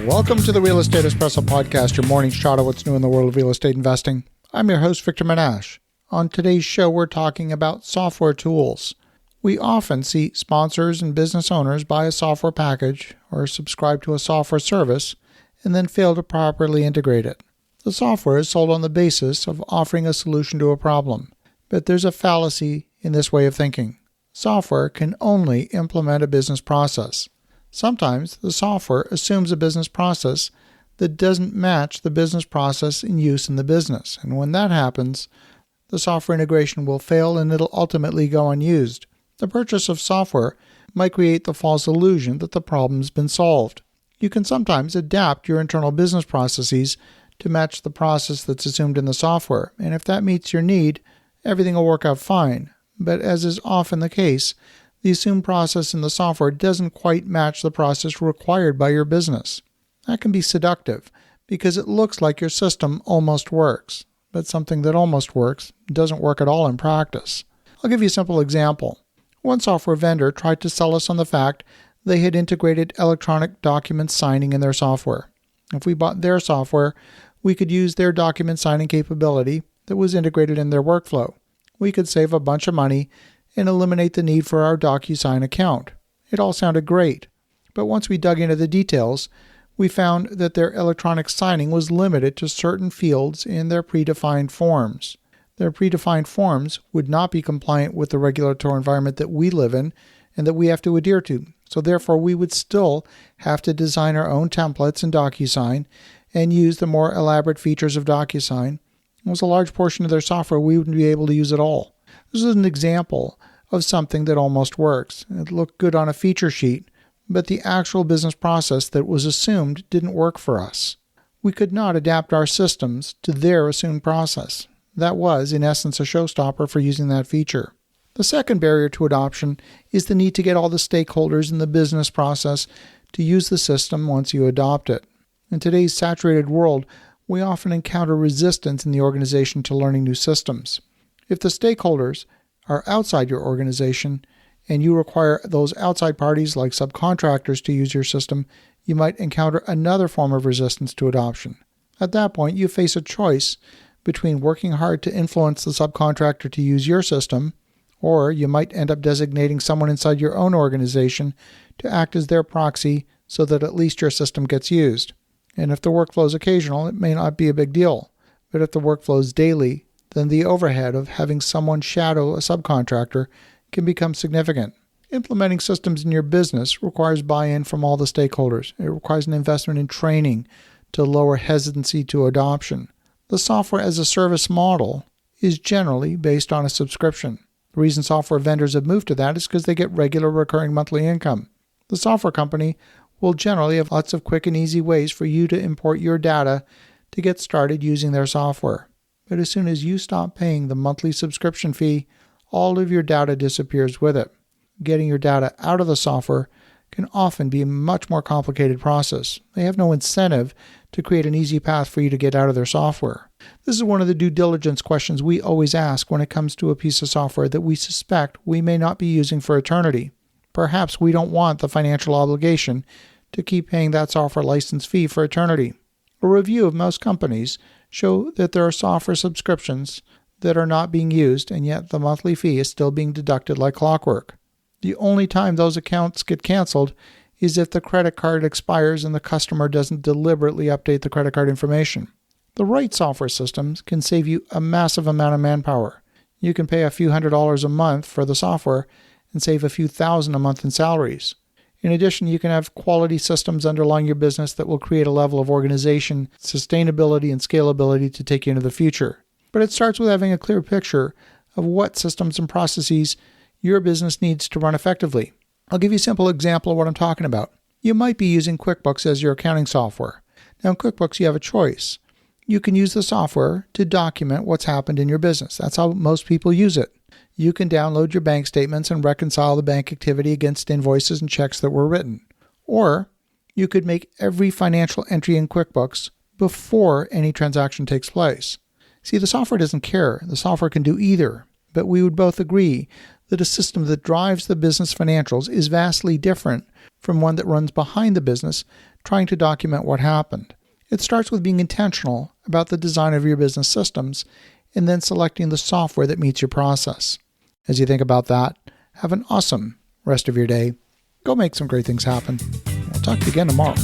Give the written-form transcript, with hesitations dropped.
Welcome to the Real Estate Espresso Podcast, your morning shot of what's new in the world of real estate investing. I'm your host, Victor Menashe. On today's show, we're talking about software tools. We often see sponsors and business owners buy a software package or subscribe to a software service and then fail to properly integrate it. The software is sold on the basis of offering a solution to a problem, but there's a fallacy in this way of thinking. Software can only implement a business process. Sometimes the software assumes a business process that doesn't match the business process in use in the business, and when that happens, the software integration will fail and it'll ultimately go unused. The purchase of software might create the false illusion that the problem's been solved. You can sometimes adapt your internal business processes to match the process that's assumed in the software, and if that meets your need, everything will work out fine. But as is often the case, the assumed process in the software doesn't quite match the process required by your business. That can be seductive because it looks like your system almost works, but something that almost works doesn't work at all in practice. I'll give you a simple example. One software vendor tried to sell us on the fact they had integrated electronic document signing in their software. If we bought their software, we could use their document signing capability that was integrated in their workflow. We could save a bunch of money and eliminate the need for our DocuSign account. It all sounded great, but once we dug into the details, we found that their electronic signing was limited to certain fields in their predefined forms. Their predefined forms would not be compliant with the regulatory environment that we live in and that we have to adhere to. So therefore, we would still have to design our own templates in DocuSign and use the more elaborate features of DocuSign. It was a large portion of their software we wouldn't be able to use at all. This is an example of something that almost works. It looked good on a feature sheet, but the actual business process that was assumed didn't work for us. We could not adapt our systems to their assumed process. That was, in essence, a showstopper for using that feature. The second barrier to adoption is the need to get all the stakeholders in the business process to use the system once you adopt it. In today's saturated world, we often encounter resistance in the organization to learning new systems. If the stakeholders are outside your organization and you require those outside parties like subcontractors to use your system, you might encounter another form of resistance to adoption. At that point, you face a choice between working hard to influence the subcontractor to use your system, or you might end up designating someone inside your own organization to act as their proxy so that at least your system gets used. And if the workflow is occasional, it may not be a big deal. But if the workflow is daily, then the overhead of having someone shadow a subcontractor can become significant. Implementing systems in your business requires buy-in from all the stakeholders. It requires an investment in training to lower hesitancy to adoption. The software as a service model is generally based on a subscription. The reason software vendors have moved to that is because they get regular recurring monthly income. The software company will generally have lots of quick and easy ways for you to import your data to get started using their software. But as soon as you stop paying the monthly subscription fee, all of your data disappears with it. Getting your data out of the software can often be a much more complicated process. They have no incentive to create an easy path for you to get out of their software. This is one of the due diligence questions we always ask when it comes to a piece of software that we suspect we may not be using for eternity. Perhaps we don't want the financial obligation to keep paying that software license fee for eternity. A review of most companies show that there are software subscriptions that are not being used, and yet the monthly fee is still being deducted like clockwork. The only time those accounts get canceled is if the credit card expires and the customer doesn't deliberately update the credit card information. The right software systems can save you a massive amount of manpower. You can pay a few $100s a month for the software and save a few thousand a month in salaries. In addition, you can have quality systems underlying your business that will create a level of organization, sustainability, and scalability to take you into the future. But it starts with having a clear picture of what systems and processes your business needs to run effectively. I'll give you a simple example of what I'm talking about. You might be using QuickBooks as your accounting software. Now in QuickBooks, you have a choice. You can use the software to document what's happened in your business. That's how most people use it. You can download your bank statements and reconcile the bank activity against invoices and checks that were written. Or you could make every financial entry in QuickBooks before any transaction takes place. See, the software doesn't care. The software can do either. But we would both agree that a system that drives the business financials is vastly different from one that runs behind the business trying to document what happened. It starts with being intentional about the design of your business systems and then selecting the software that meets your process. As you think about that, have an awesome rest of your day. Go make some great things happen. I'll talk to you again tomorrow.